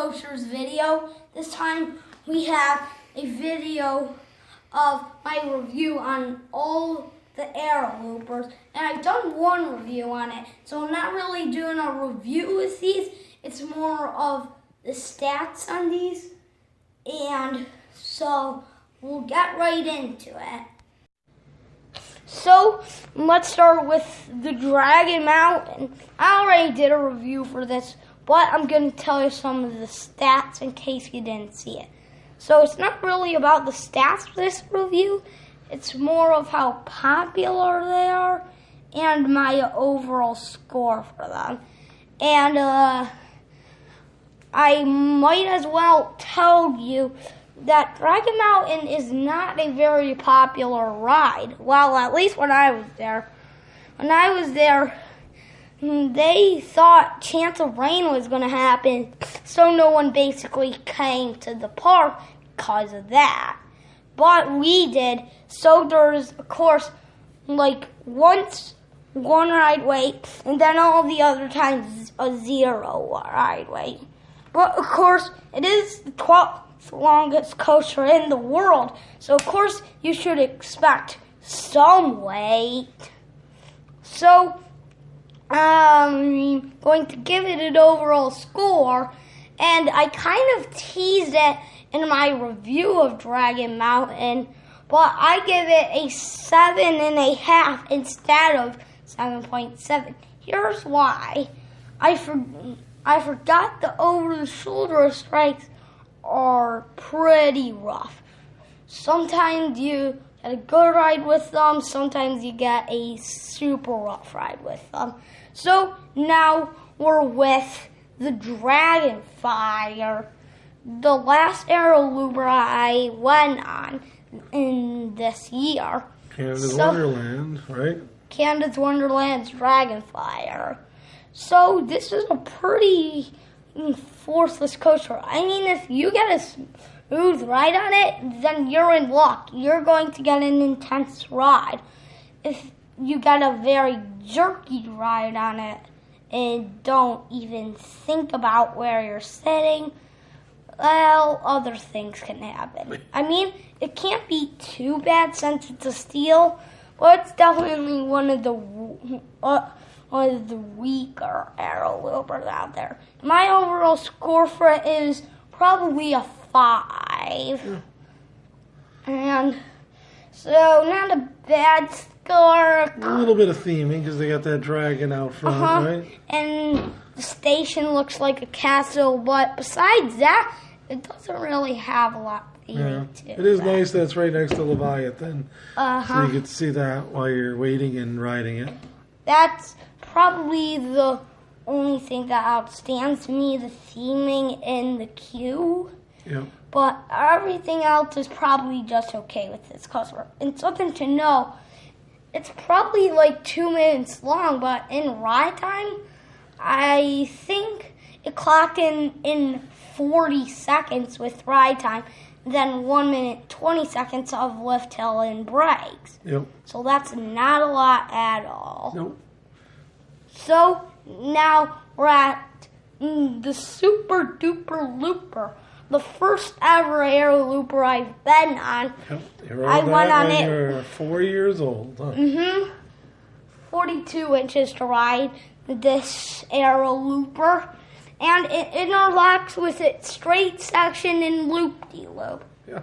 coasters video. This time we have a video of my review on all the aero loopers, and I've done one review on it, so I'm not really doing a review with these. It's more of the stats on these, and so we'll get right into it. So let's start with the Dragon Mountain. I already did a review for this, but I'm going to tell you some of the stats in case you didn't see it. So it's not really about the stats for this review. It's more of how popular they are and my overall score for them. And I might as well tell you that Dragon Mountain is not a very popular ride. Well, at least when I was there. When I was there, they thought chance of rain was going to happen, so no one basically came to the park because of that. But we did, so there's, of course, like once one ride wait, and then all the other times a 0 ride wait. But of course, it is the 12th longest coaster in the world, so of course you should expect some wait. So I'm going to give it an overall score, and I kind of teased it in my review of Dragon Mountain, but I give it a 7.5 instead of 7.7. Here's why. I forgot the over-the-shoulder strikes are pretty rough. Sometimes you get a good ride with them, sometimes you get a super rough ride with them. So now we're with the Dragonfire, the last aero looper I went on in this year. Canada's Wonderland, right? Canada's Wonderland's Dragonfire. So this is a pretty forceless coaster. I mean, if you get a smooth ride on it, then you're in luck. You're going to get an intense ride. If you get a very jerky ride on it and don't even think about where you're sitting, well, other things can happen. I mean, it can't be too bad since it's a steel, but it's definitely one of the weaker aero loopers out there. My overall score for it is probably a 5. Yeah. And so not a bad score. A little bit of theming because they got that dragon out front, right? And the station looks like a castle, but besides that, it doesn't really have a lot of theming to it. It is nice that it's right next to Leviathan, so you get to see that while you're waiting and riding it. That's probably the only thing that outstands me, the theming in the queue. Yeah. But everything else is probably just okay with this coaster. And something to know, it's probably like 2 minutes long, but in ride time, I think it clocked in 40 seconds with ride time, then 1 minute 20 seconds of lift hill and brakes. Yep. So that's not a lot at all. Nope. So now we're at the Super Duper Looper, the first ever aero looper I've been on. Yep. You I went on when it. You're 4 years old. Huh? 42 inches to ride this aero looper, and it interlocks with its straight section and loop-de-loop. Yeah.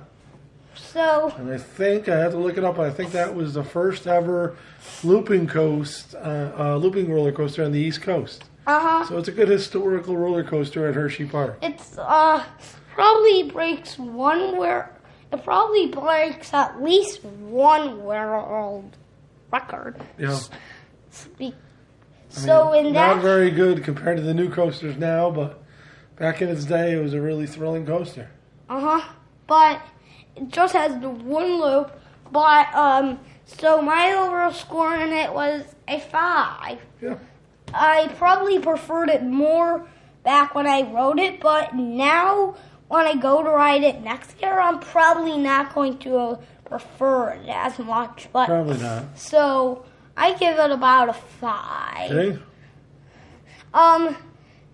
So, And I think, I have to look it up, I think that was the first ever looping looping roller coaster on the East Coast. So it's a good historical roller coaster at Hershey Park. it's probably breaks at least one world record. Yeah. So in that, not very good compared to the new coasters now, but back in its day, it was a really thrilling coaster. but it just has the one loop. But so my overall score in it was a 5. Yeah. I probably preferred it more back when I rode it, but now when I go to ride it next year, I'm probably not going to prefer it as much. But Probably not. So I give it about a 5. Okay.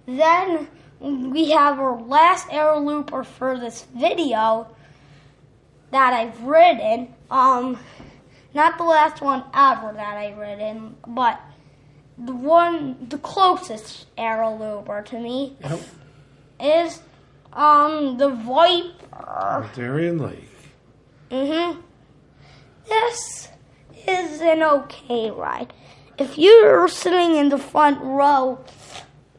Then we have our last air looper for this video that I've ridden. Not the last one ever that I've ridden, but the closest air looper to me is the Viper. Darien Lake. This is an okay ride. If you're sitting in the front row,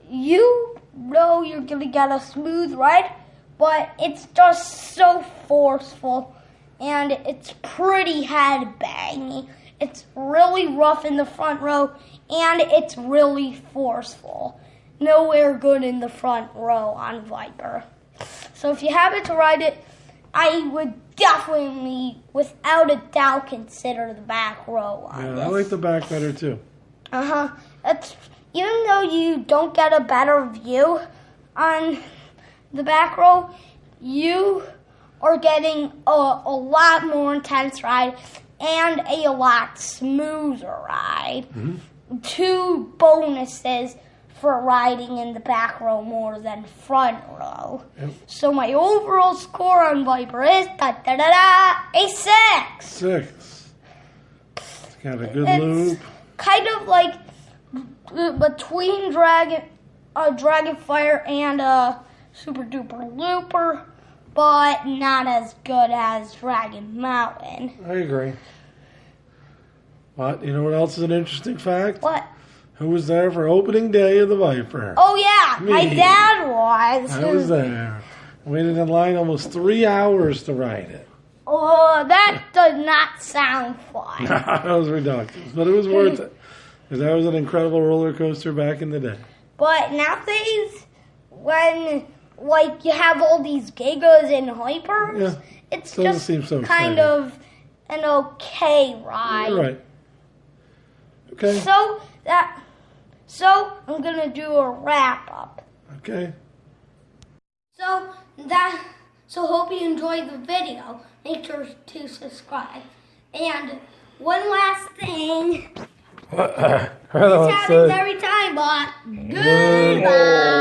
you know you're going to get a smooth ride, but it's just so forceful, and it's pretty head-banging. It's really rough in the front row, and it's really forceful. Nowhere good in the front row on Viper. So if you happen to ride it, I would definitely, without a doubt, consider the back row on this. I like the back better too. Even though you don't get a better view on the back row, you are getting a lot more intense ride and a lot smoother ride. Two bonuses for riding in the back row more than front row. So my overall score on Viper is a 6. 6. It's got a good It's loop. Kind of like between Dragonfire and a Super Duper Looper, but not as good as Dragon Mountain. I agree. But you know what else is an interesting fact? What? Who was there for opening day of the Viper? Oh yeah, my dad was. I was there. I waited in line almost 3 hours to ride it. Oh, that does not sound fun. That was ridiculous, but it was worth it. Because that was an incredible roller coaster back in the day. But nowadays, when you have all these gigas and hypers, it's just seem so kind of an okay ride. You're right. Okay. So I'm gonna do a wrap up. Okay. So hope you enjoyed the video. Make sure to subscribe. And one last thing. This happens every time, but goodbye.